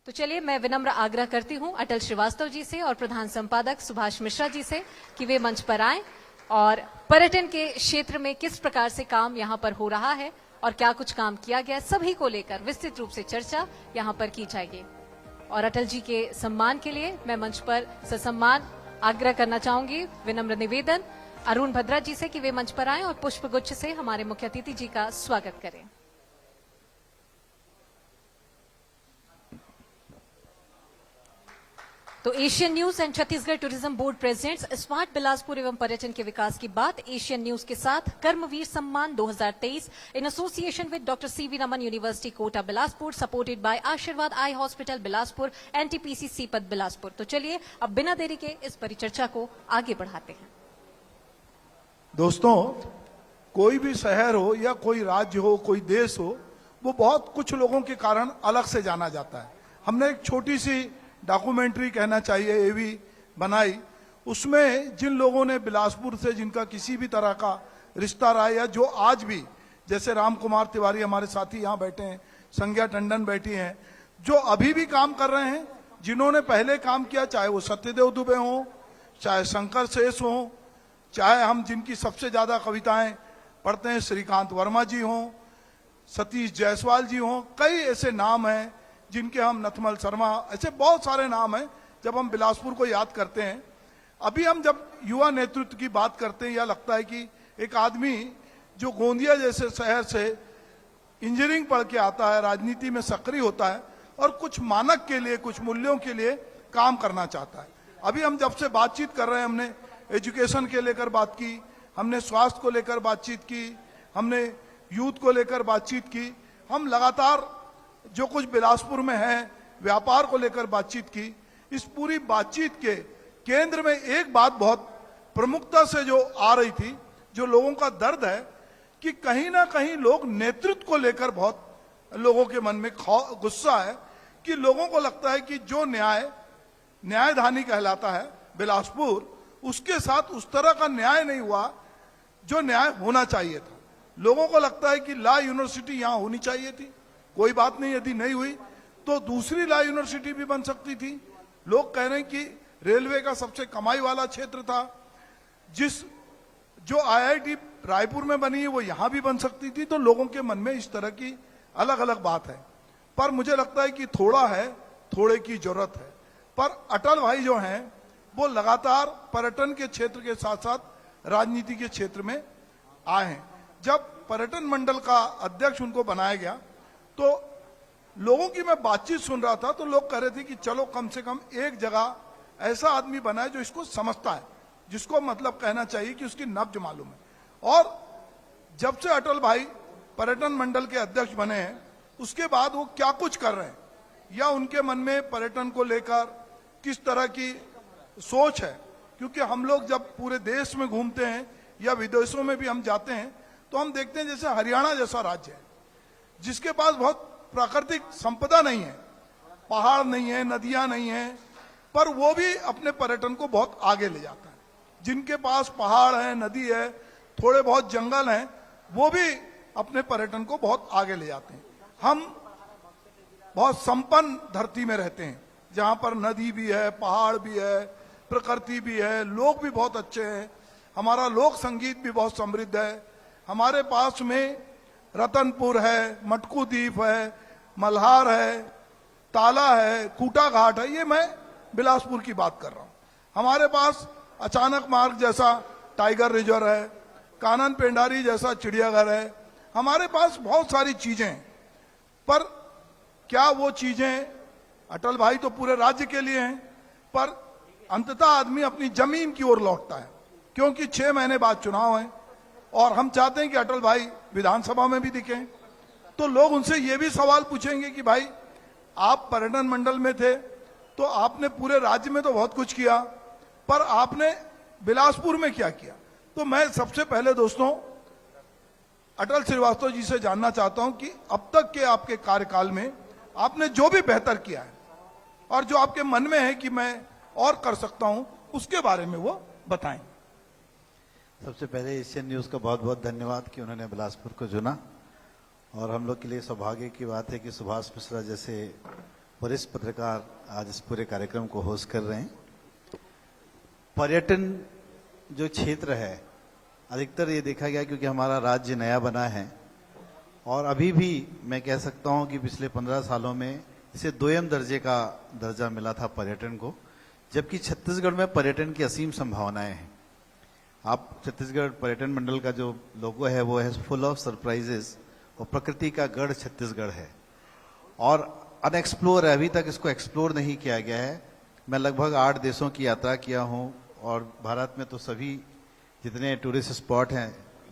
तो चलिए मैं विनम्र आग्रह करती हूं अटल श्रीवास्तव जी से और प्रधान संपादक सुभाष मिश्रा जी से कि वे मंच पर आएं और पर्यटन के क्षेत्र में किस प्रकार से काम यहां पर हो रहा है और क्या कुछ काम किया गया, सभी को लेकर विस्तृत रूप से चर्चा यहां पर की जाएगी। और अटल जी के सम्मान के लिए मैं मंच पर ससम्मान आग्रह करना चाहूंगी, विनम्र निवेदन अरुण भद्रा जी से कि वे मंच पर आएं और पुष्प गुच्छ से हमारे मुख्य अतिथि जी का स्वागत करें। तो Asian news and Chhattisgarh tourism board presents smart Bilaspur एवं पर्यटन के विकास की बात एशियन न्यूज के साथ Karmveer Samman 2023 in association with doctor CV Raman university Kota Bilaspur, supported by Ashirwad eye hospital Bilaspur, NTPC Sipat Bilaspur. तो चलिए अब बिना देरी के इस परिचर्चा को आगे बढ़ाते हैं। दोस्तों, कोई भी शहर हो या कोई राज्य हो, कोई देश हो, वो बहुत कुछ लोगों के कारण अलग से जाना जाता है। हमने एक छोटी सी डॉक्यूमेंट्री कहना चाहिए ये भी बनाई। उसमें जिन लोगों ने बिलासपुर से जिनका किसी भी तरह का रिश्ता रहा या जो आज भी, जैसे राम कुमार तिवारी हमारे साथी यहाँ बैठे हैं, संज्ञा टंडन बैठी हैं, जो अभी भी काम कर रहे हैं, जिन्होंने पहले काम किया, चाहे वो सत्यदेव दुबे हों, चाहे शंकर शेष हों, चाहे हम जिनकी सबसे ज्यादा कविताएं पढ़ते हैं श्रीकांत वर्मा जी हों, सतीश जायसवाल जी हों, कई ऐसे नाम हैं जिनके हम, नथमल शर्मा, ऐसे बहुत सारे नाम हैं। जब हम बिलासपुर को याद करते हैं, अभी हम जब युवा नेतृत्व की बात करते हैं, या लगता है कि एक आदमी जो गोंदिया जैसे शहर से इंजीनियरिंग पढ़ के आता है, राजनीति में सक्रिय होता है और कुछ मानक के लिए, कुछ मूल्यों के लिए काम करना चाहता है। अभी हम जब से बातचीत कर रहे हैं, हमने एजुकेशन के लेकर बात की, हमने स्वास्थ्य को लेकर बातचीत की, हमने यूथ को लेकर बातचीत की, हम लगातार जो कुछ बिलासपुर में है व्यापार को लेकर बातचीत की। इस पूरी बातचीत के केंद्र में एक बात बहुत प्रमुखता से जो आ रही थी, जो लोगों का दर्द है कि कहीं ना कहीं लोग नेतृत्व को लेकर बहुत लोगों के मन में गुस्सा है कि लोगों को लगता है कि जो न्यायधानी कहलाता है बिलासपुर, उसके साथ उस तरह का न्याय नहीं हुआ जो न्याय होना चाहिए था। लोगों को लगता है कि लॉ यूनिवर्सिटी यहां होनी चाहिए थी, कोई बात नहीं, यदि नहीं हुई तो दूसरी लॉ यूनिवर्सिटी भी बन सकती थी। लोग कह रहे हैं कि रेलवे का सबसे कमाई वाला क्षेत्र था, जो आईआईटी रायपुर में बनी है वो यहां भी बन सकती थी। तो लोगों के मन में इस तरह की अलग अलग बात है, पर मुझे लगता है कि थोड़ा है, थोड़े की जरूरत है। पर अटल भाई जो हैं वो लगातार पर्यटन के क्षेत्र के साथ साथ राजनीति के क्षेत्र में आए हैं। जब पर्यटन मंडल का अध्यक्ष उनको बनाया गया तो लोगों की मैं बातचीत सुन रहा था, तो लोग कह रहे थे कि चलो कम से कम एक जगह ऐसा आदमी बनाए जो इसको समझता है, जिसको मतलब कहना चाहिए कि उसकी नब्ज मालूम है। और जब से अटल भाई पर्यटन मंडल के अध्यक्ष बने हैं, उसके बाद वो क्या कुछ कर रहे हैं या उनके मन में पर्यटन को लेकर किस तरह की सोच है, क्योंकि हम लोग जब पूरे देश में घूमते हैं या विदेशों में भी हम जाते हैं तो हम देखते हैं जैसे हरियाणा जैसा राज्य है जिसके पास बहुत प्राकृतिक संपदा नहीं है, पहाड़ नहीं है, नदियां नहीं है, पर वो भी अपने पर्यटन को बहुत आगे ले जाता है। जिनके पास पहाड़ है, नदी है, थोड़े बहुत जंगल हैं, वो भी अपने पर्यटन को बहुत आगे ले जाते हैं। हम बहुत संपन्न धरती में रहते हैं जहां पर नदी भी है, पहाड़ भी है, प्रकृति भी है, लोग भी बहुत अच्छे हैं, हमारा लोक संगीत भी बहुत समृद्ध है। हमारे पास में रतनपुर है, मटकू द्वीप है, मल्हार है, ताला है, कूटा घाट है, ये मैं बिलासपुर की बात कर रहा हूं। हमारे पास अचानक मार्ग जैसा टाइगर रिजर्व है, कानन पेंडारी जैसा चिड़ियाघर है, हमारे पास बहुत सारी चीजें हैं। पर क्या वो चीजें, अटल भाई तो पूरे राज्य के लिए हैं, पर अंततः आदमी अपनी जमीन की ओर लौटता है, क्योंकि 6 महीने बाद चुनाव है और हम चाहते हैं कि अटल भाई विधानसभा में भी दिखें। तो लोग उनसे ये भी सवाल पूछेंगे कि भाई आप पर्यटन मंडल में थे तो आपने पूरे राज्य में तो बहुत कुछ किया, पर आपने बिलासपुर में क्या किया। तो मैं सबसे पहले दोस्तों अटल श्रीवास्तव जी से जानना चाहता हूं कि अब तक के आपके कार्यकाल में आपने जो भी बेहतर किया है और जो आपके मन में है कि मैं और कर सकता हूं, उसके बारे में वो बताएं। सबसे पहले एशियन न्यूज का बहुत बहुत धन्यवाद कि उन्होंने बिलासपुर को चुना, और हम लोग के लिए सौभाग्य की बात है कि सुभाष मिश्रा जैसे वरिष्ठ पत्रकार आज इस पूरे कार्यक्रम को होस्ट कर रहे हैं। पर्यटन जो क्षेत्र है, अधिकतर ये देखा गया क्योंकि हमारा राज्य नया बना है और अभी भी मैं कह सकता हूं कि पिछले 15 सालों में इसे दोयम दर्जे का दर्जा मिला था पर्यटन को, जबकि छत्तीसगढ़ में पर्यटन की असीम संभावनाएं हैं। आप छत्तीसगढ़ पर्यटन मंडल का जो लोगो है वो है फुल ऑफ सरप्राइजेस और प्रकृति का गढ़ छत्तीसगढ़ है और अनएक्सप्लोर है, अभी तक इसको एक्सप्लोर नहीं किया गया है। मैं लगभग 8 देशों की यात्रा किया हूं और भारत में तो सभी जितने टूरिस्ट स्पॉट हैं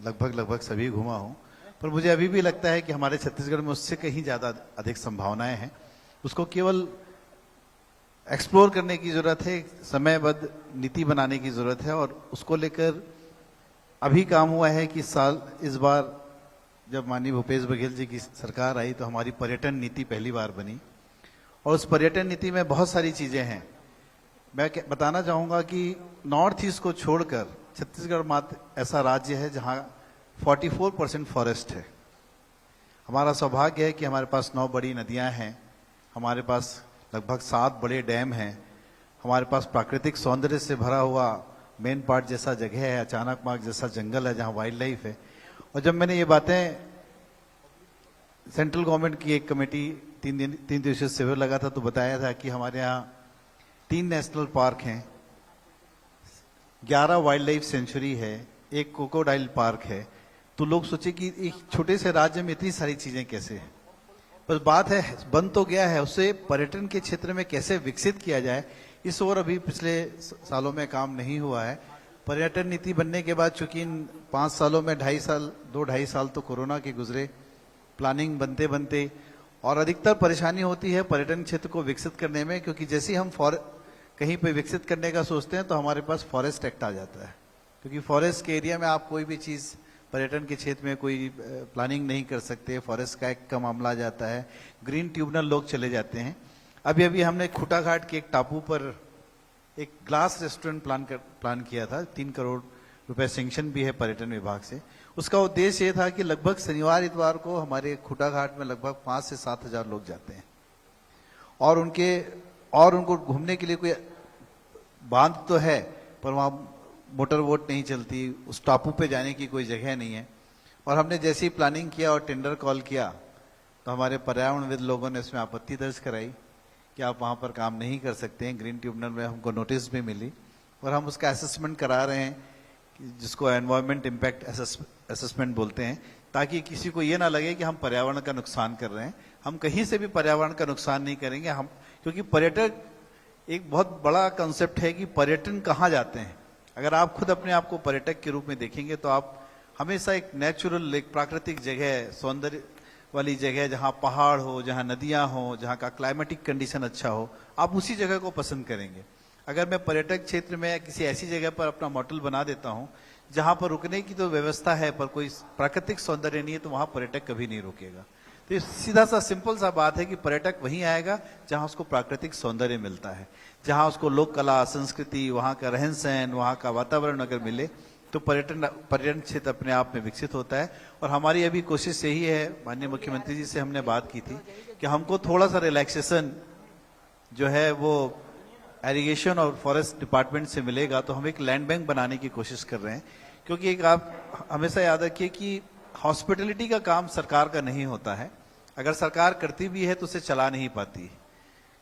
लगभग सभी घुमा हूं, पर मुझे अभी भी लगता है कि हमारे छत्तीसगढ़ में उससे कहीं ज्यादा अधिक संभावनाएं हैं। उसको केवल एक्सप्लोर करने की जरूरत है, समयबद्ध नीति बनाने की जरूरत है और उसको लेकर अभी काम हुआ है कि इस बार जब माननीय भूपेश बघेल जी की सरकार आई तो हमारी पर्यटन नीति पहली बार बनी और उस पर्यटन नीति में बहुत सारी चीजें हैं। मैं बताना चाहूंगा कि नॉर्थ ईस्ट को छोड़कर छत्तीसगढ़ मात्र ऐसा राज्य है जहां 44% फॉरेस्ट है। हमारा सौभाग्य है कि हमारे पास 9 बड़ी नदियां हैं, हमारे पास लगभग 7 बड़े डैम हैं, हमारे पास प्राकृतिक सौंदर्य से भरा हुआ मेन पार्ट जैसा जगह है, अचानक मार्ग जैसा जंगल है जहां वाइल्ड लाइफ है। और जब मैंने ये बातें सेंट्रल गवर्नमेंट की एक कमेटी 3 दिवसीय शिविर लगा था तो बताया था कि हमारे यहाँ 3 नेशनल पार्क हैं, 11 वाइल्ड लाइफ सेंचुरी है, 1 क्रोकोडाइल पार्क है। तो लोग सोचे कि एक छोटे से राज्य में इतनी सारी चीजें कैसे हैं। बस बात है, बन तो गया है, उससे पर्यटन के क्षेत्र में कैसे विकसित किया जाए इस ओर अभी पिछले सालों में काम नहीं हुआ है। पर्यटन नीति बनने के बाद चूंकि इन 5 सालों में 2-2.5 साल तो कोरोना के गुजरे, प्लानिंग बनते बनते, और अधिकतर परेशानी होती है पर्यटन क्षेत्र को विकसित करने में, क्योंकि जैसे ही हम कहीं पे विकसित करने का सोचते हैं तो हमारे पास फॉरेस्ट एक्ट आ जाता है, क्योंकि फॉरेस्ट के एरिया में आप कोई भी चीज पर्यटन के क्षेत्र में कोई प्लानिंग नहीं कर सकते, फॉरेस्ट का एक्ट का मामला आ जाता है, ग्रीन ट्रिब्यूनल लोग चले जाते हैं। अभी हमने खूटाघाट के एक टापू पर एक ग्लास रेस्टोरेंट प्लान किया था, 3 करोड़ रुपए सैंक्शन भी है पर्यटन विभाग से। उसका उद्देश्य ये था कि लगभग शनिवार इतवार को हमारे खूटाघाट में लगभग 5 से 7 हजार लोग जाते हैं और उनको घूमने के लिए कोई बांध तो है पर वहां मोटर बोट नहीं चलती, उस टापू पे जाने की कोई जगह नहीं है। और हमने जैसे ही प्लानिंग किया और टेंडर कॉल किया तो हमारे पर्यावरणविद लोगों ने इसमें आपत्ति दर्ज कराई कि आप वहां पर काम नहीं कर सकते हैं। ग्रीन ट्रिब्यूनल में हमको नोटिस भी मिली और हम उसका असेसमेंट करा रहे हैं, जिसको एनवायरमेंट इम्पैक्ट असेसमेंट बोलते हैं, ताकि किसी को ये ना लगे कि हम पर्यावरण का नुकसान कर रहे हैं। हम कहीं से भी पर्यावरण का नुकसान नहीं करेंगे हम, क्योंकि पर्यटक एक बहुत बड़ा कंसेप्ट है कि पर्यटन कहाँ जाते हैं। अगर आप खुद अपने आप को पर्यटक के रूप में देखेंगे तो आप हमेशा एक नेचुरल, एक प्राकृतिक जगह, सौंदर्य वाली जगह, जहां पहाड़ हो, जहां नदियां हो, जहां का क्लाइमेटिक कंडीशन अच्छा हो, आप उसी जगह को पसंद करेंगे। अगर मैं पर्यटक क्षेत्र में किसी ऐसी जगह पर अपना मोटल बना देता हूं जहां पर रुकने की तो व्यवस्था है पर कोई प्राकृतिक सौंदर्य नहीं है, तो वहां पर्यटक कभी नहीं रुकेगा। तो ये सीधा सा सिंपल सा बात है कि पर्यटक वहीं आएगा जहां उसको प्राकृतिक सौंदर्य मिलता है, जहां उसको लोक कला, संस्कृति, वहां का रहन सहन, वहां का वातावरण अगर मिले तो पर्यटन क्षेत्र अपने आप में विकसित होता है। और हमारी अभी कोशिश यही है, माननीय मुख्यमंत्री जी से हमने बात की थी कि हमको थोड़ा सा रिलैक्सेशन जो है वो एरीगेशन और फॉरेस्ट डिपार्टमेंट से मिलेगा, तो हम एक लैंड बैंक बनाने की कोशिश कर रहे हैं। क्योंकि एक आप हमेशा याद रखिए कि हॉस्पिटलिटी का काम सरकार का नहीं होता है, अगर सरकार करती भी है तो उसे चला नहीं पाती,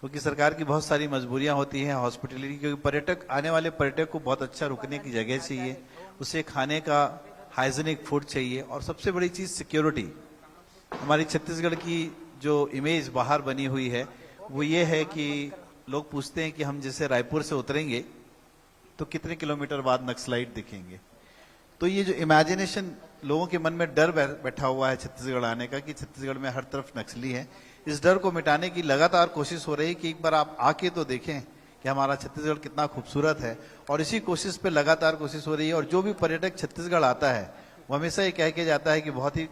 क्योंकि सरकार की बहुत सारी मजबूरियां होती हैं हॉस्पिटलिटी, क्योंकि आने वाले पर्यटक को बहुत अच्छा रुकने की जगह चाहिए, उसे खाने का हाइजीनिक फूड चाहिए, और सबसे बड़ी चीज सिक्योरिटी। हमारी छत्तीसगढ़ की जो इमेज बाहर बनी हुई है वो ये है कि लोग पूछते हैं कि हम जैसे रायपुर से उतरेंगे तो कितने किलोमीटर बाद नक्सलाइट दिखेंगे। तो ये जो इमेजिनेशन लोगों के मन में डर बैठा हुआ है छत्तीसगढ़ आने का कि छत्तीसगढ़ में हर तरफ नक्सली है, इस डर को मिटाने की लगातार कोशिश हो रही है कि एक बार आप आके तो देखें कि हमारा छत्तीसगढ़ कितना खूबसूरत है। और इसी कोशिश पे लगातार कोशिश हो रही है। और जो भी पर्यटक छत्तीसगढ़ आता है वो हमेशा ये कह के जाता है कि बहुत ही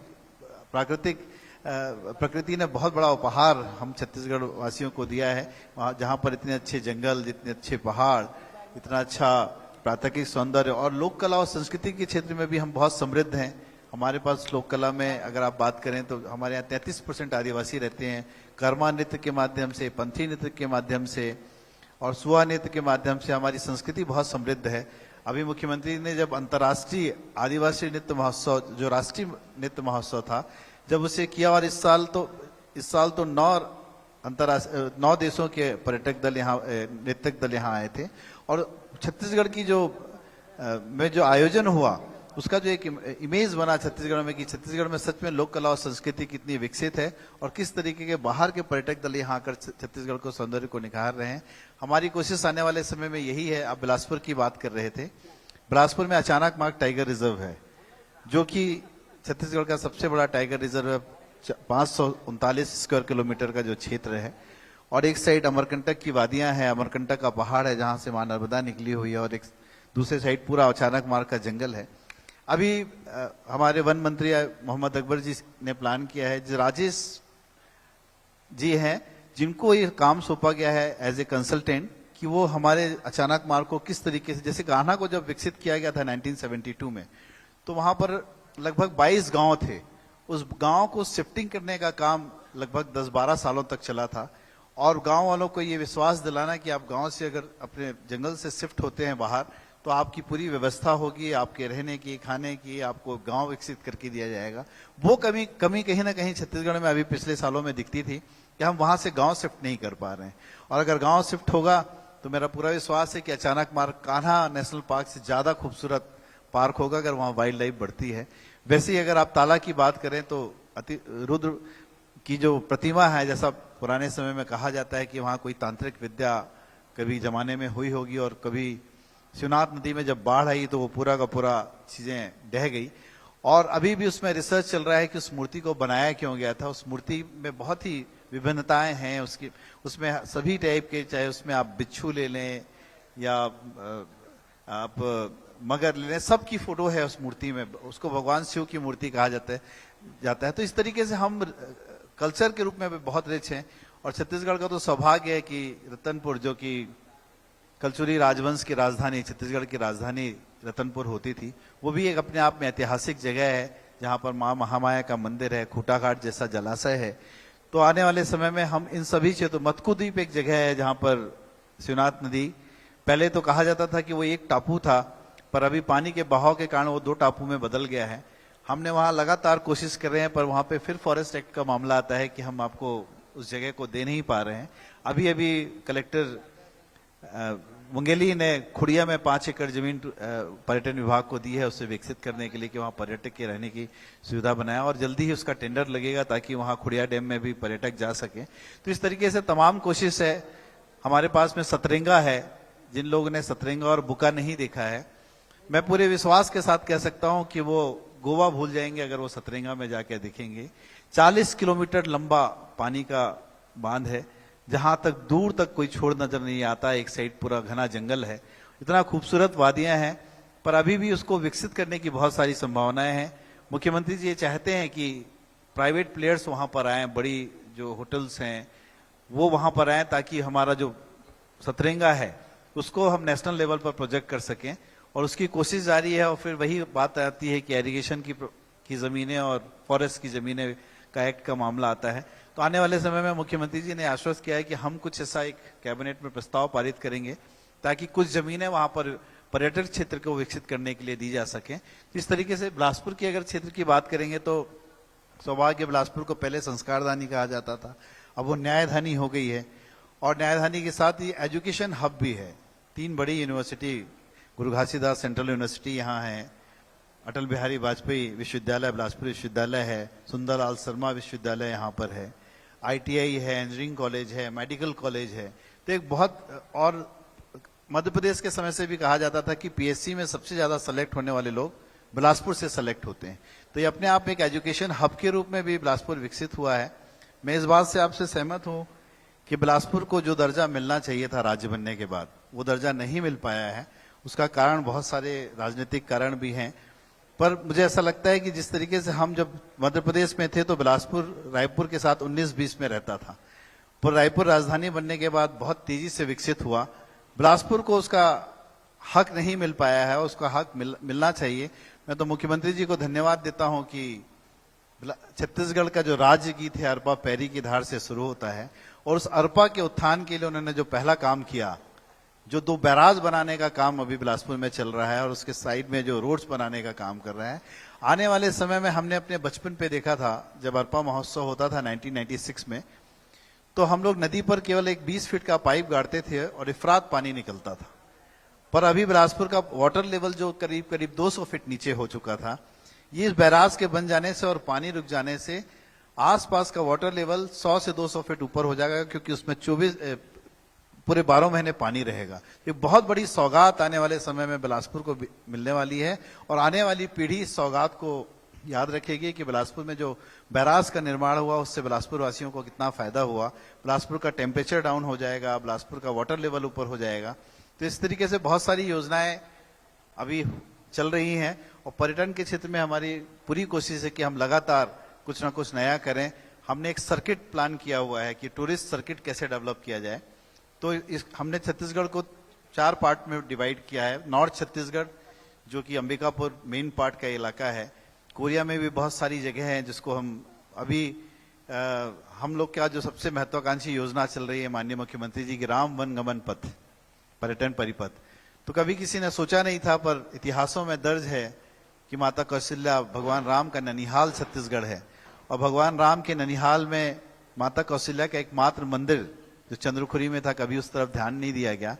प्रकृति ने बहुत बड़ा उपहार हम छत्तीसगढ़ वासियों को दिया है, वहाँ जहाँ पर इतने अच्छे जंगल, जितने अच्छे पहाड़, इतना अच्छा प्राकृतिक सौंदर्य, और लोक कला और संस्कृति के क्षेत्र में भी हम बहुत समृद्ध हैं। हमारे पास लोक कला में अगर आप बात करें तो हमारे यहाँ 33% आदिवासी रहते हैं। कर्मा नृत्य के माध्यम से, पंथी नृत्य के माध्यम से और सुआ नृत्य के माध्यम से हमारी संस्कृति बहुत समृद्ध है। अभी मुख्यमंत्री ने जब अंतर्राष्ट्रीय आदिवासी नृत्य महोत्सव, जो राष्ट्रीय नृत्य महोत्सव था, जब उसे किया, और इस साल तो 9 देशों के पर्यटक दल यहाँ, नृत्यक दल यहाँ आए थे। और छत्तीसगढ़ की में जो आयोजन हुआ, उसका जो एक इमेज बना छत्तीसगढ़ में कि छत्तीसगढ़ में सच में लोक कला और संस्कृति कितनी विकसित है और किस तरीके के बाहर के पर्यटक दल यहाँ आकर छत्तीसगढ़ को सौंदर्य को निखार रहे हैं। हमारी कोशिश आने वाले समय में यही है। आप बिलासपुर की बात कर रहे थे, बिलासपुर में अचानक मार्ग टाइगर रिजर्व है, जो कि छत्तीसगढ़ का सबसे बड़ा टाइगर रिजर्व है। 539 स्क्वायर किलोमीटर का जो क्षेत्र है, और एक साइड अमरकंटक की वादियां हैं, अमरकंटक का पहाड़ है जहां से मां नर्मदा निकली हुई है, और एक दूसरे साइड पूरा अचानक मार्ग का जंगल है। अभी हमारे वन मंत्री मोहम्मद अकबर जी ने प्लान किया है, जो राजेश जी हैं, जिनको ये काम सौंपा गया है एज ए कंसल्टेंट, कि वो हमारे अचानक मार्ग को किस तरीके से, जैसे कान्हा को जब विकसित किया गया था 1972 में, तो वहां पर लगभग 22 गांव थे। उस गांव को शिफ्टिंग करने का काम लगभग 10-12 सालों तक चला था, और गांव वालों को ये विश्वास दिलाना कि आप गांव से अगर अपने जंगल से शिफ्ट होते हैं बाहर, तो आपकी पूरी व्यवस्था होगी, आपके रहने की, खाने की, आपको गांव विकसित करके दिया जाएगा। वो कमी कहीं ना कहीं छत्तीसगढ़ में अभी पिछले सालों में दिखती थी कि हम वहां से गांव शिफ्ट नहीं कर पा रहे हैं। और अगर गांव शिफ्ट होगा तो मेरा पूरा विश्वास है कि अचानक मार्ग कान्हा नेशनल पार्क से ज्यादा खूबसूरत पार्क होगा, अगर वहां वाइल्ड लाइफ बढ़ती है। वैसे ही अगर आप ताला की बात करें तो रुद्र की जो प्रतिमा है, जैसा पुराने समय में कहा जाता है कि वहां कोई तांत्रिक विद्या कभी जमाने में हुई होगी, और कभी शिवनाथ नदी में जब बाढ़ आई तो वो पूरा का पूरा चीजें ढह गई। और अभी भी उसमें रिसर्च चल रहा है कि उस मूर्ति को बनाया क्यों गया था। उस मूर्ति में बहुत ही विभिन्नताएं हैं, उसमें सभी टाइप के, चाहे उसमें आप बिच्छू ले लें या आप मगर ले लें, सबकी फोटो है उस मूर्ति में। उसको भगवान शिव की मूर्ति कहा जाता है। तो इस तरीके से हम कल्चर के रूप में भी बहुत रिच हैं। और छत्तीसगढ़ का तो सौभाग्य है कि रतनपुर, जो कि कलचुरी राजवंश की राजधानी, छत्तीसगढ़ की राजधानी रतनपुर होती थी, वो भी एक अपने आप में ऐतिहासिक जगह है, जहां पर मां महामाया का मंदिर है, खूटाघाट जैसा जलाशय है। तो आने वाले समय में हम इन सभी क्षेत्रों, मत्कुद्वीप एक जगह है जहां पर शिवनाथ नदी, पहले तो कहा जाता था कि वो एक टापू था, पर अभी पानी के बहाव के कारण वो 2 टापू में बदल गया है। हमने वहां लगातार कोशिश कर रहे हैं, पर वहां पे फिर फॉरेस्ट एक्ट का मामला आता है कि हम आपको उस जगह को दे नहीं पा रहे हैं। अभी कलेक्टर मुंगेली ने खुड़िया में 5 एकड़ जमीन पर्यटन विभाग को दी है, उसे विकसित करने के लिए, कि वहां पर्यटक के रहने की सुविधा बनाया, और जल्दी ही उसका टेंडर लगेगा ताकि वहां खुड़िया डैम में भी पर्यटक जा सके। तो इस तरीके से तमाम कोशिश है। हमारे पास में सतरंगा है, जिन लोगों ने सतरंगा और बुका नहीं देखा है, मैं पूरे विश्वास के साथ कह सकता हूं कि वो गोवा भूल जाएंगे अगर वो सतरंगा में जाके दिखेंगे। 40 किलोमीटर लंबा पानी का बांध है, जहां तक दूर तक कोई छोड़ नजर नहीं आता। एक साइड पूरा घना जंगल है, इतना खूबसूरत वादियां हैं, पर अभी भी उसको विकसित करने की बहुत सारी संभावनाएं हैं। मुख्यमंत्री जी ये चाहते हैं कि प्राइवेट प्लेयर्स वहां पर आए, बड़ी जो होटल्स हैं वो वहां पर आए, ताकि हमारा जो सतरंगा है उसको हम नेशनल लेवल पर प्रोजेक्ट कर सकें, और उसकी कोशिश जारी है। और फिर वही बात आती है कि इरिगेशन की जमीनें और फॉरेस्ट की जमीनें का एक्ट का मामला आता है। तो आने वाले समय में मुख्यमंत्री जी ने आश्वस्त किया है कि हम कुछ ऐसा एक कैबिनेट में प्रस्ताव पारित करेंगे ताकि कुछ जमीनें वहां पर पर्यटक क्षेत्र को विकसित करने के लिए दी जा सके। तो इस तरीके से बिलासपुर की अगर क्षेत्र की बात करेंगे तो सौभाग्य, बिलासपुर को पहले संस्कारधानी कहा जाता था, अब वो न्यायधानी हो गई है, और न्यायधानी के साथ ही एजुकेशन हब भी है। 3 बड़ी यूनिवर्सिटी, गुरु घासीदास सेंट्रल यूनिवर्सिटी यहाँ है, अटल बिहारी वाजपेयी विश्वविद्यालय बिलासपुर विश्वविद्यालय है, सुंदरलाल शर्मा विश्वविद्यालय यहाँ पर है, ITI है, इंजीनियरिंग कॉलेज है, मेडिकल कॉलेज है। तो एक बहुत, और मध्य प्रदेश के समय से भी कहा जाता था कि PSC में सबसे ज्यादा सेलेक्ट होने वाले लोग बिलासपुर से सेलेक्ट होते हैं। तो ये अपने आप में एक एजुकेशन हब के रूप में भी बिलासपुर विकसित हुआ है। मैं इस बात से आपसे सहमत हूं कि बिलासपुर को जो दर्जा मिलना चाहिए था राज्य बनने के बाद, वो दर्जा नहीं मिल पाया है। उसका कारण बहुत सारे राजनीतिक कारण भी हैं, पर मुझे ऐसा लगता है कि जिस तरीके से हम जब मध्य प्रदेश में थे तो बिलासपुर रायपुर के साथ 19-20 में रहता था, पर रायपुर राजधानी बनने के बाद बहुत तेजी से विकसित हुआ। बिलासपुर को उसका हक नहीं मिल पाया है, उसका हक मिलना चाहिए। मैं तो मुख्यमंत्री जी को धन्यवाद देता हूं कि छत्तीसगढ़ का जो राज्य गीत है अरपा पैरी की धार से शुरू होता है, और उस अरपा के उत्थान के लिए उन्होंने जो पहला काम किया, जो 2 बैराज बनाने का काम अभी बिलासपुर में चल रहा है और उसके साइड में जो रोड्स बनाने का काम कर रहा है, आने वाले समय में हमने अपने बचपन पे देखा था जब अरपा महोत्सव होता था 1996 में, तो हम लोग नदी पर केवल एक 20 फीट का पाइप गाड़ते थे और इफरात पानी निकलता था। पर अभी बिलासपुर का वाटर लेवल जो करीब करीब 200 फीट नीचे हो चुका था, ये इस बैराज के बन जाने से और पानी रुक जाने से आसपास का वाटर लेवल 100 से 200 फीट ऊपर हो जाएगा, क्योंकि उसमें 24 पूरे 12 महीने पानी रहेगा। ये बहुत बड़ी सौगात आने वाले समय में बिलासपुर को मिलने वाली है, और आने वाली पीढ़ी इस सौगात को याद रखेगी कि बिलासपुर में जो बैराज का निर्माण हुआ उससे बिलासपुर वासियों को कितना फायदा हुआ। बिलासपुर का टेम्परेचर डाउन हो जाएगा, बिलासपुर का वाटर लेवल ऊपर हो जाएगा। तो इस तरीके से बहुत सारी योजनाएं अभी चल रही हैं, और पर्यटन के क्षेत्र में हमारी पूरी कोशिश है कि हम लगातार कुछ ना कुछ नया करें। हमने एक सर्किट प्लान किया हुआ है कि टूरिस्ट सर्किट कैसे डेवलप किया जाए। तो हमने छत्तीसगढ़ को 4 पार्ट में डिवाइड किया है। नॉर्थ छत्तीसगढ़ जो कि अंबिकापुर मेन पार्ट का इलाका है, कोरिया में भी बहुत सारी जगह हैं जिसको हम अभी हम लोग का जो सबसे महत्वाकांक्षी योजना चल रही है माननीय मुख्यमंत्री जी की राम वन गमन पथ पर्यटन परिपथ, तो कभी किसी ने सोचा नहीं था, पर इतिहासों में दर्ज है कि माता कौशल्या भगवान राम का ननिहाल छत्तीसगढ़ है, और भगवान राम के ननिहाल में माता कौशल्या का एकमात्र मंदिर जो चंद्रखुरी में था, कभी उस तरफ ध्यान नहीं दिया गया।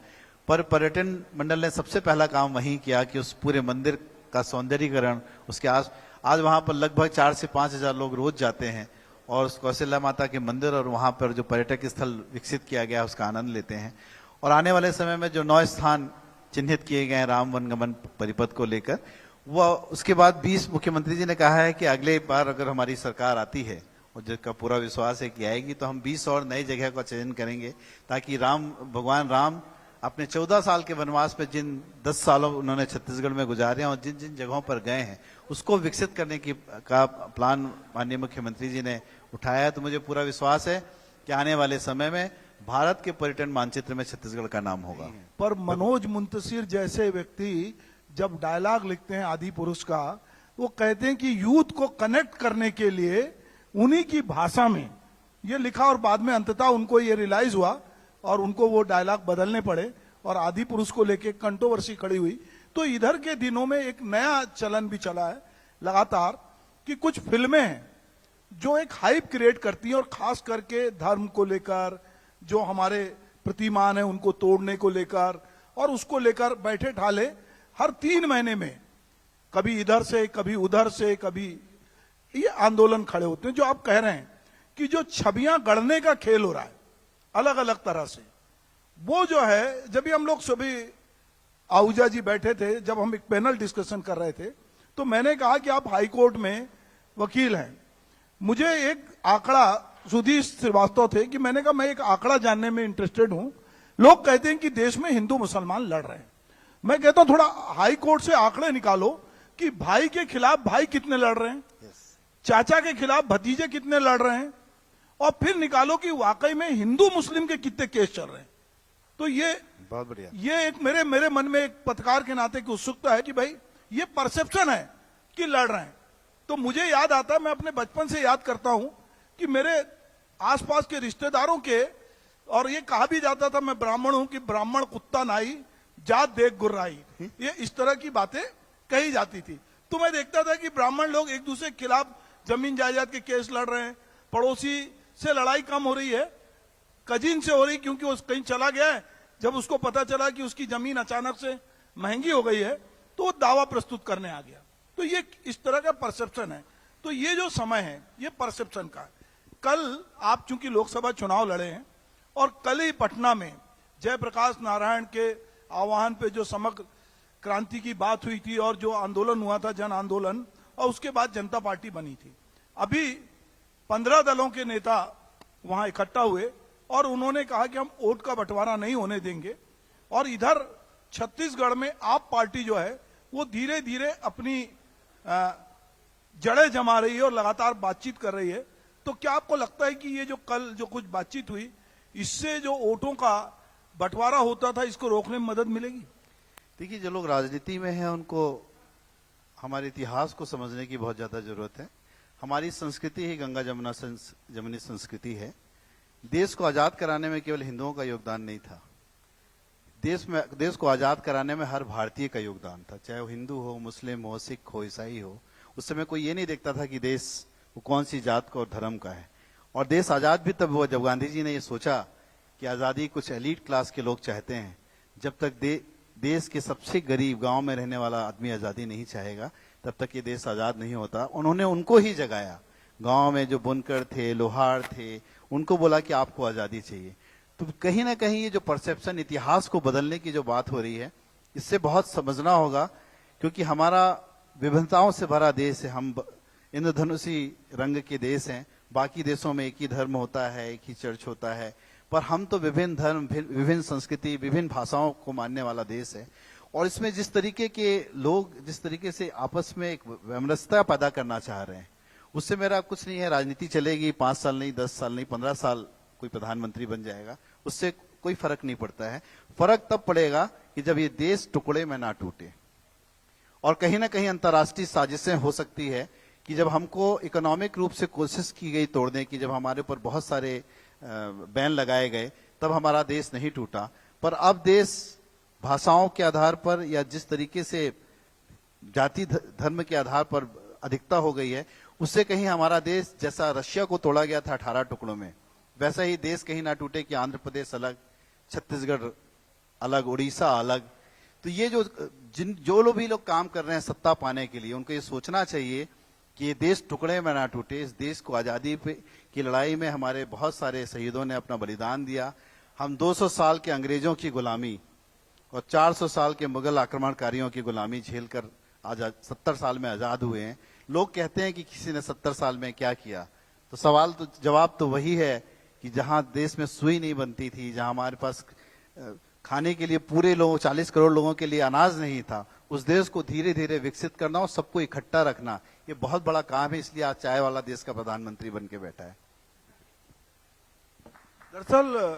पर पर्यटन मंडल ने सबसे पहला काम वही किया कि उस पूरे मंदिर का सौंदर्यीकरण, उसके आज वहां पर लगभग 4 से 5 हजार लोग रोज जाते हैं और उस कौशल्या माता के मंदिर और वहां पर जो पर्यटक स्थल विकसित किया गया उसका आनंद लेते हैं। और आने वाले समय में जो 9 स्थान चिन्हित किए गए हैं राम वन गमन परिपथ को लेकर, वह उसके बाद 20 मुख्यमंत्री जी ने कहा है कि अगले बार अगर हमारी सरकार आती है, और जिसका पूरा विश्वास है कि आएगी, तो हम 20 और नई जगह का चयन करेंगे, ताकि भगवान राम अपने 14 साल के वनवास में जिन 10 सालों उन्होंने छत्तीसगढ़ में गुजारे हैं और जिन जिन जगहों पर गए हैं उसको विकसित करने का प्लान माननीय मुख्यमंत्री जी ने उठाया है। तो मुझे पूरा विश्वास है कि आने वाले समय में भारत के पर्यटन मानचित्र में छत्तीसगढ़ का नाम होगा। पर मनोज मुंतशिर जैसे व्यक्ति जब डायलॉग लिखते हैं आदि पुरुष का, वो कहते हैं कि यूथ को कनेक्ट करने के लिए उन्हीं की भाषा में ये लिखा, और बाद में अंततः उनको ये रियलाइज हुआ और उनको वो डायलॉग बदलने पड़े और आदि पुरुष को लेके कंट्रोवर्सी खड़ी हुई। तो इधर के दिनों में एक नया चलन भी चला है लगातार कि कुछ फिल्में हैं जो एक हाइप क्रिएट करती हैं, और खास करके धर्म को लेकर, जो हमारे प्रतिमान है उनको तोड़ने को लेकर, और उसको लेकर बैठे ठाले हर 3 महीने में कभी इधर से कभी उधर से कभी ये आंदोलन खड़े होते हैं। जो आप कह रहे हैं कि जो छवियां गढ़ने का खेल हो रहा है अलग अलग तरह से, वो जो है, जब भी हम लोग सभी आहूजा जी बैठे थे, जब हम एक पैनल डिस्कशन कर रहे थे, तो मैंने कहा कि आप हाई कोर्ट में वकील हैं, मुझे एक आंकड़ा, सुधीर श्रीवास्तव थे, कि मैंने कहा मैं एक आंकड़ा जानने में इंटरेस्टेड हूं। लोग कहते हैं कि देश में हिंदू मुसलमान लड़ रहे हैं, मैं कहता हूं थोड़ा हाई कोर्ट से आंकड़े निकालो कि भाई के खिलाफ भाई कितने लड़ रहे हैं, चाचा के खिलाफ भतीजे कितने लड़ रहे हैं, और फिर निकालो कि वाकई में हिंदू मुस्लिम के कितने केस चल रहे हैं। तो ये बहुत बढ़िया, ये एक मेरे मन में एक पत्रकार के नाते की उत्सुकता है कि भाई ये परसेप्शन है कि लड़ रहे हैं। तो मुझे याद आता है, मैं अपने बचपन से याद करता हूं कि मेरे आसपास के रिश्तेदारों के, और ये कहा भी जाता था, मैं ब्राह्मण हूं, कि ब्राह्मण कुत्ता नाई जात देख गुर्राई, ये इस तरह की बातें कही जाती थी। तो मैं देखता था कि ब्राह्मण लोग एक दूसरे के खिलाफ जमीन जायदाद के केस लड़ रहे हैं, पड़ोसी से लड़ाई कम हो रही है, कजिन से हो रही, क्योंकि वो कहीं चला गया है, जब उसको पता चला कि उसकी जमीन अचानक से महंगी हो गई है तो वो दावा प्रस्तुत करने आ गया। तो ये इस तरह का परसेप्शन है। तो ये जो समय है ये परसेप्शन का है। कल आप चूंकि लोकसभा चुनाव लड़े हैं, और कल ही पटना में जयप्रकाश नारायण के आह्वान पे जो समग्र क्रांति की बात हुई थी और जो आंदोलन हुआ था, जन आंदोलन, और उसके बाद जनता पार्टी बनी थी। अभी 15 दलों के नेता वहां इकट्ठा हुए और उन्होंने कहा कि हम वोट का बंटवारा नहीं होने देंगे, और इधर छत्तीसगढ़ में आप पार्टी जो है वो धीरे धीरे अपनी जड़ें जमा रही है और लगातार बातचीत कर रही है। तो क्या आपको लगता है कि ये जो कल जो कुछ बातचीत हुई, इससे जो वोटों का बंटवारा होता था इसको रोकने में मदद मिलेगी? देखिए, जो लोग राजनीति में हैं उनको हमारे इतिहास को समझने की बहुत ज्यादा जरूरत है। हमारी संस्कृति ही गंगा जमुना जमुनी संस्कृति है। देश को आजाद कराने में केवल हिंदुओं का योगदान नहीं था, देश को आजाद कराने में हर भारतीय का योगदान था, चाहे वो हिंदू हो, मुस्लिम हो, सिख हो, ईसाई हो। उस समय कोई ये नहीं देखता था कि देश वो कौन सी जात का और धर्म का है। और देश आजाद भी तब हुआ जब गांधी जी ने ये सोचा कि आजादी कुछ एलीट क्लास के लोग चाहते हैं। जब तक देश के सबसे गरीब गांव में रहने वाला आदमी आजादी नहीं चाहेगा, तब तक ये देश आजाद नहीं होता। उन्होंने उनको ही जगाया, गांव में जो बुनकर थे, लोहार थे, उनको बोला कि आपको आजादी चाहिए। तो कहीं ना कहीं ये जो परसेप्शन, इतिहास को बदलने की जो बात हो रही है, इससे बहुत समझना होगा, क्योंकि हमारा विभिन्नताओं से भरा देश है। हम इंद्रधनुषी रंग के देश हैं। बाकी देशों में एक ही धर्म होता है, एक ही चर्च होता है, पर हम तो विभिन्न धर्म, विभिन्न संस्कृति, विभिन्न भाषाओं को मानने वाला देश है। और इसमें जिस तरीके के लोग जिस तरीके से आपस में एक वैमनस्यता पैदा करना चाह रहे हैं, उससे मेरा कुछ नहीं है। राजनीति चलेगी 5 साल नहीं, 10 साल नहीं, 15 साल कोई प्रधानमंत्री बन जाएगा, उससे कोई फर्क नहीं पड़ता है। फर्क तब पड़ेगा कि जब ये देश टुकड़े में ना टूटे। और कहीं ना कहीं अंतर्राष्ट्रीय साजिशें हो सकती है कि जब हमको इकोनॉमिक रूप से कोशिश की गई तोड़ने की, जब हमारे ऊपर बहुत सारे बैन लगाए गए, तब हमारा देश नहीं टूटा। पर अब देश भाषाओं के आधार पर या जिस तरीके से जाति धर्म के आधार पर अधिकता हो गई है, उससे कहीं हमारा देश जैसा रशिया को तोड़ा गया था 18 टुकड़ों में, वैसा ही देश कहीं ना टूटे कि आंध्र प्रदेश अलग, छत्तीसगढ़ अलग, उड़ीसा अलग। तो ये जो लोग भी लोग काम कर रहे हैं सत्ता पाने के लिए, उनको ये सोचना चाहिए कि ये देश टुकड़े में ना टूटे। इस देश को आजादी की लड़ाई में हमारे बहुत सारे शहीदों ने अपना बलिदान दिया। हम 200 साल के अंग्रेजों की गुलामी और 400 साल के मुगल आक्रमणकारियों की गुलामी झेलकर आजाद 70 साल में आजाद हुए हैं। लोग कहते हैं कि किसी ने 70 साल में क्या किया, तो जवाब तो वही है कि जहां देश में सुई नहीं बनती थी, जहां हमारे पास खाने के लिए पूरे लोगों 40 करोड़ लोगों के लिए अनाज नहीं था, उस देश को धीरे धीरे विकसित करना और सबको इकट्ठा रखना, ये बहुत बड़ा काम है। इसलिए आज चाय वाला देश का प्रधानमंत्री बन के बैठा है। दरअसल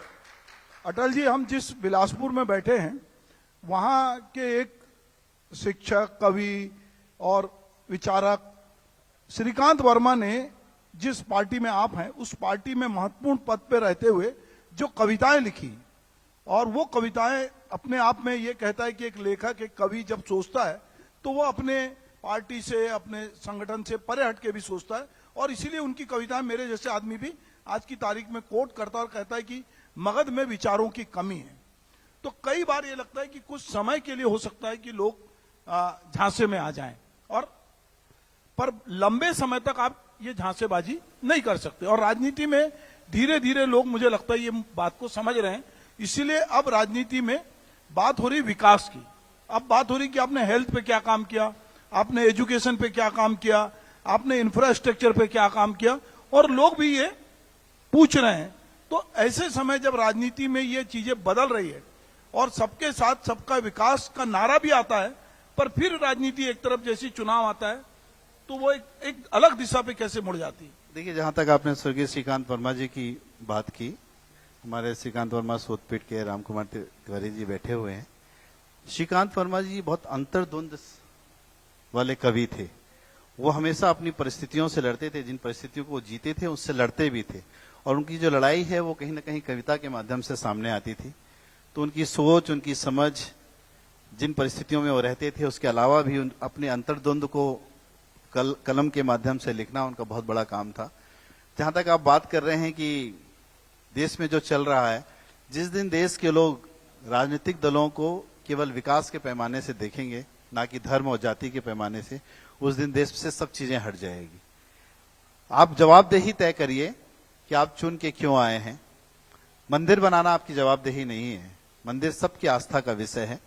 अटल जी, हम जिस बिलासपुर में बैठे हैं, वहां के एक शिक्षक, कवि और विचारक श्रीकांत वर्मा ने, जिस पार्टी में आप हैं, उस पार्टी में महत्वपूर्ण पद पे रहते हुए जो कविताएं लिखी, और वो कविताएं अपने आप में ये कहता है कि एक लेखक, एक कवि जब सोचता है तो वो अपने पार्टी से, अपने संगठन से परे हट के भी सोचता है। और इसीलिए उनकी कविताएं मेरे जैसे आदमी भी आज की तारीख में कोट करता और कहता है कि मगध में विचारों की कमी है। तो कई बार ये लगता है कि कुछ समय के लिए हो सकता है कि लोग झांसे में आ जाएं, और पर लंबे समय तक आप ये झांसेबाजी नहीं कर सकते। और राजनीति में धीरे धीरे लोग, मुझे लगता है, ये बात को समझ रहे हैं। इसीलिए अब राजनीति में बात हो रही विकास की। अब बात हो रही कि आपने हेल्थ पे क्या काम किया, आपने एजुकेशन पे क्या काम किया, आपने इंफ्रास्ट्रक्चर पे क्या काम किया, और लोग भी ये पूछ रहे हैं। तो ऐसे समय जब राजनीति में ये चीजें बदल रही है और सबके साथ सबका विकास का नारा भी आता है, पर फिर राजनीति एक तरफ जैसी चुनाव आता है तो वो एक अलग दिशा पे कैसे मुड़ जाती है। देखिए, जहां तक आपने स्वर्गीय श्रीकांत वर्मा जी की बात की, हमारे श्रीकांत वर्मा सोदपीठ के राम कुमार तिवारी जी बैठे हुए हैं। श्रीकांत वर्मा जी बहुत अंतर्द्वंद वाले कवि थे। वो हमेशा अपनी परिस्थितियों से लड़ते थे, जिन परिस्थितियों को वो जीते थे उससे लड़ते भी थे, और उनकी जो लड़ाई है वो कहीं ना कहीं कविता के माध्यम से सामने आती थी। तो उनकी सोच, उनकी समझ, जिन परिस्थितियों में वो रहते थे, उसके अलावा भी अपने अंतर्द्वंद को कलम के माध्यम से लिखना उनका बहुत बड़ा काम था। जहां तक आप बात कर रहे हैं कि देश में जो चल रहा है, जिस दिन देश के लोग राजनीतिक दलों को केवल विकास के पैमाने से देखेंगे, ना कि धर्म और जाति के पैमाने से, उस दिन देश से सब चीजें हट जाएगी। आप जवाबदेही तय करिए कि आप चुन के क्यों आए हैं। मंदिर बनाना आपकी जवाबदेही नहीं है। मंदिर सबकी आस्था का विषय है।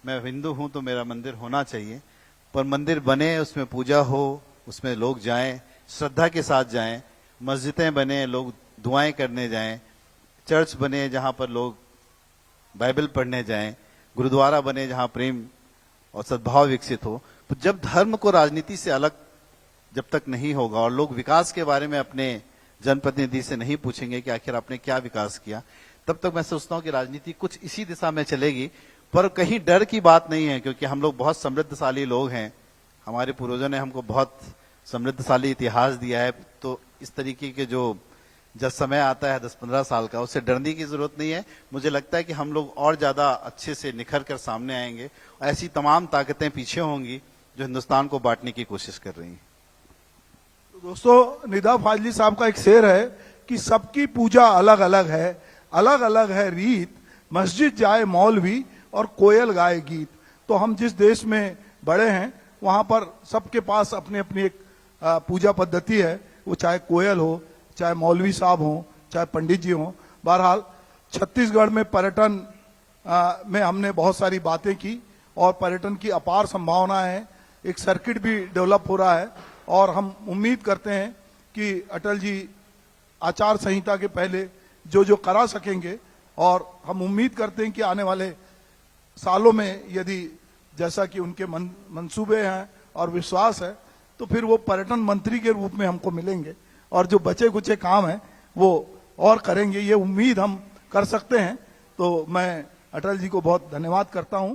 मैं हिंदू हूं तो मेरा मंदिर होना चाहिए, पर मंदिर बने, उसमें पूजा हो, उसमें लोग जाएं, श्रद्धा के साथ जाएं। मस्जिदें बने, लोग दुआएं करने जाएं। चर्च बने जहां पर लोग बाइबल पढ़ने जाएं। गुरुद्वारा बने जहां प्रेम और सद्भाव विकसित हो। तो जब धर्म को राजनीति से अलग जब तक नहीं होगा और लोग विकास के बारे में अपने जनप्रतिनिधि से नहीं पूछेंगे कि आखिर आपने क्या विकास किया, तब तक मैं सोचता हूं कि राजनीति कुछ इसी दिशा में चलेगी। पर कहीं डर की बात नहीं है, क्योंकि हम लोग बहुत समृद्धशाली लोग हैं। हमारे पूर्वजों ने हमको बहुत समृद्धशाली इतिहास दिया है, तो इस तरीके के जो जब समय आता है 10-15 साल का, उससे डरने की जरूरत नहीं है। मुझे लगता है कि हम लोग और ज्यादा अच्छे से निखर कर सामने आएंगे। ऐसी तमाम ताकतें पीछे होंगी जो हिंदुस्तान को बांटने की कोशिश कर रही हैं। तो दोस्तों, निदा फाजली साहब का एक शेर है कि सबकी पूजा अलग अलग है रीत, मस्जिद जाए मौलवी और कोयल गाए गीत। तो हम जिस देश में बड़े हैं वहां पर सबके पास अपनी अपनी एक पूजा पद्धति है, वो चाहे कोयल हो, चाहे मौलवी साहब हो, चाहे पंडित जी हो। बहरहाल छत्तीसगढ़ में पर्यटन में हमने बहुत सारी बातें की और पर्यटन की अपार संभावना है। एक सर्किट भी डेवलप हो रहा है और हम उम्मीद करते हैं कि अटल जी आचार संहिता के पहले जो करा सकेंगे, और हम उम्मीद करते हैं कि आने वाले सालों में यदि जैसा कि उनके मंसूबे हैं और विश्वास है, तो फिर वो पर्यटन मंत्री के रूप में हमको मिलेंगे और जो बचे कुचे काम हैं वो और करेंगे, ये उम्मीद हम कर सकते हैं। तो मैं अटल जी को बहुत धन्यवाद करता हूं।